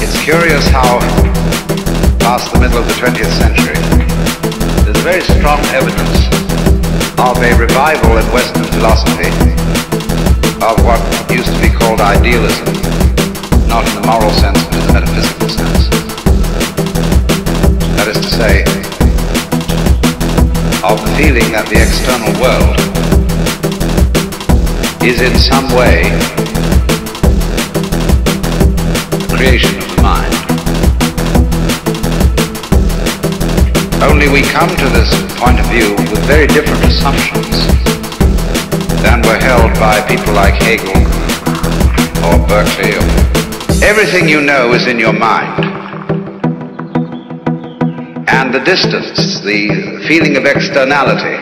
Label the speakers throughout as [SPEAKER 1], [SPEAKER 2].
[SPEAKER 1] It's curious how, past the middle of the 20th century, there's very strong evidence of a revival in Western philosophy of what used to be called idealism, not in the moral sense, but in the metaphysical sense. That is to say, of the feeling that the external world is in some way the creation of the mind. Only we come to this point of view with very different assumptions than were held by people like Hegel or Berkeley. Everything you know is in your mind. And the distance, the feeling of externality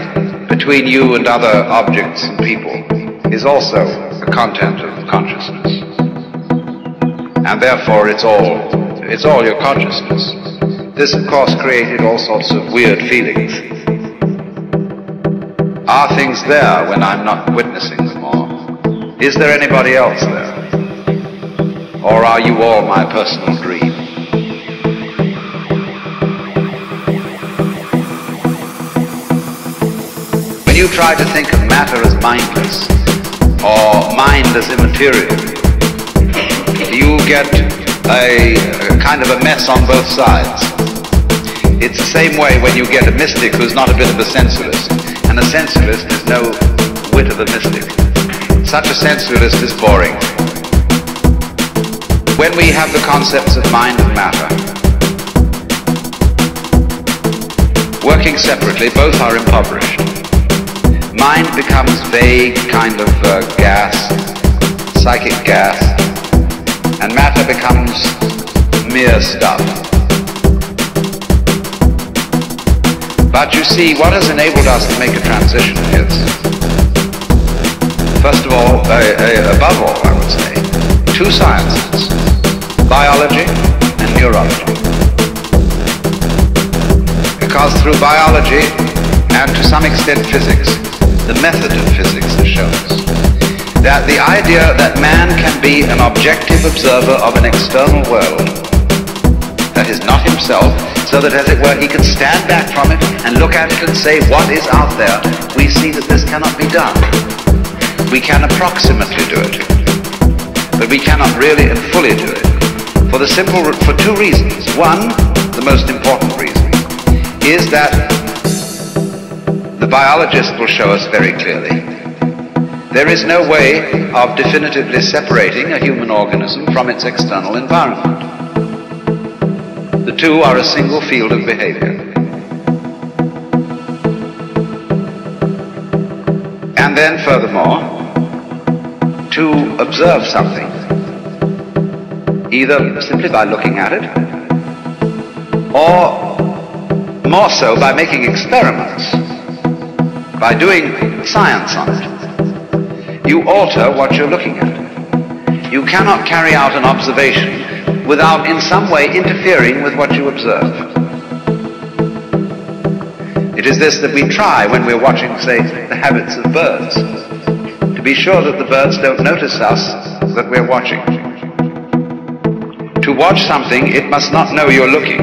[SPEAKER 1] between you and other objects and people is also the content of consciousness. And therefore it's all your consciousness. This, of course, created all sorts of weird feelings. Are things there when I'm not witnessing them, or is there anybody else there? Or are you all my personal dream? When you try to think of matter as mindless, or mind as immaterial, you get a kind of a mess on both sides. It's the same way when you get a mystic who's not a bit of a sensualist, and a sensualist is no whit of a mystic. Such a sensualist is boring. When we have the concepts of mind and matter working separately, both are impoverished. Mind becomes vague, kind of gas, psychic gas, and matter becomes mere stuff. But you see, what has enabled us to make a transition is, first of all, above all, I would say, two sciences, biology and neurology. Because through biology, and to some extent physics, the method of physics has shown us that the idea that man can be an objective observer of an external world that is not himself, so that, as it were, he can stand back from it and look at it and say what is out there, we see that this cannot be done. We can approximately do it, but we cannot really and fully do it for two reasons. One, the most important reason, is that the biologist will show us very clearly there is no way of definitively separating a human organism from its external environment. The two are a single field of behavior. And then furthermore, to observe something, either simply by looking at it, or more so by making experiments, by doing science on it, you alter what you're looking at. You cannot carry out an observation without in some way interfering with what you observe. It is this that we try when we're watching, say, the habits of birds, to be sure that the birds don't notice us, that we're watching. To watch something, it must not know you're looking.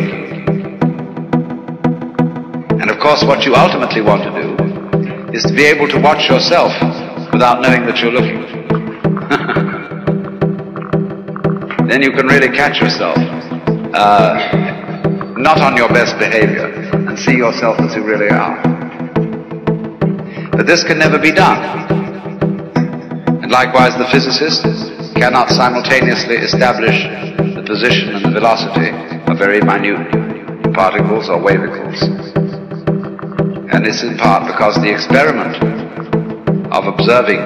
[SPEAKER 1] And of course, what you ultimately want to do is to be able to watch yourself without knowing that you're looking. Then you can really catch yourself not on your best behavior and see yourself as you really are. But this can never be done. And likewise, the physicist cannot simultaneously establish the position and the velocity of very minute particles or wavicles. And it's in part because the experiment of observing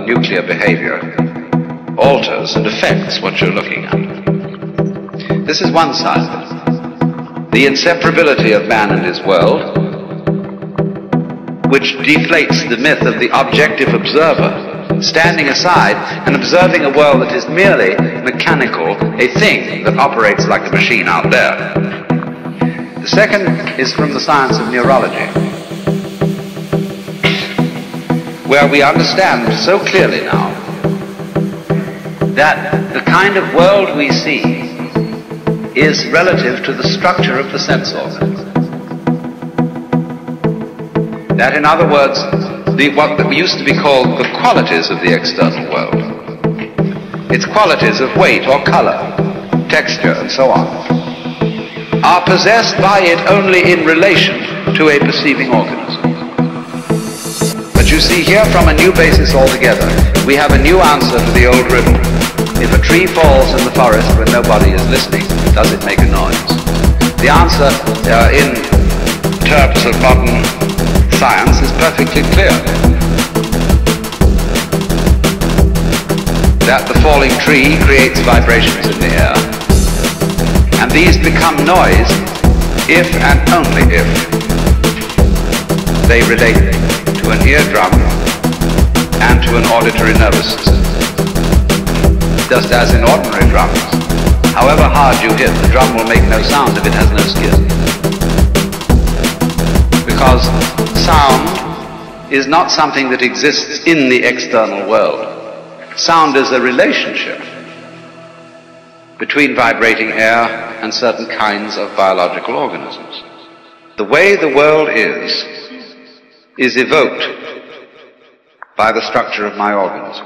[SPEAKER 1] nuclear behavior alters and affects what you're looking at. This is one side of it. The inseparability of man and his world, which deflates the myth of the objective observer, standing aside and observing a world that is merely mechanical, a thing that operates like a machine out there. The second is from the science of neurology, where we understand so clearly now that the kind of world we see is relative to the structure of the sense organs. That, in other words, what used to be called the qualities of the external world, its qualities of weight or color, texture, and so on, are possessed by it only in relation to a perceiving organism. But you see here, from a new basis altogether, we have a new answer to the old riddle. If a tree falls in the forest when nobody is listening, does it make a noise? The answer in terms of modern science is perfectly clear. That the falling tree creates vibrations in the air, and these become noise if and only if they relate to an eardrum and to an auditory nervous system. Just as in ordinary drums, however hard you hit, the drum will make no sound if it has no skin. Because sound is not something that exists in the external world. Sound is a relationship between vibrating air and certain kinds of biological organisms. The way the world is evoked by the structure of my organs.